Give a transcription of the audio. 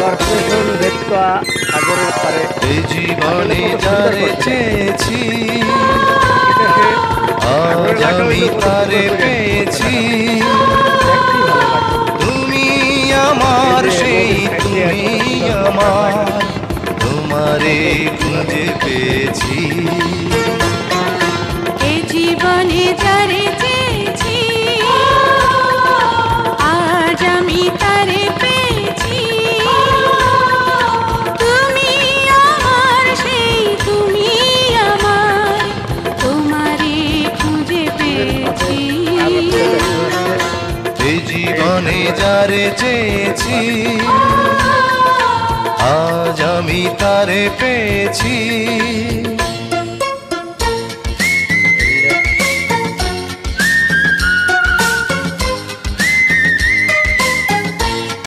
Corporation ভেক্টোয়া সাগরের পারে এই জীবনে যারে চেয়েছি আজ আমি তারে পেয়েছি। তুমি আমার সেই তুমি আমার, তোমারে খুঁজে পেয়েছি। এই জীবনে যারে চেয়েছি আজ আমি তারে পেয়েছি। তুমি আমার সেই তুমি আমার, তোমারে খুঁজে পেয়েছি। এই জীবনে যারে চেয়েছি আজ আমি তারে পেয়েছি।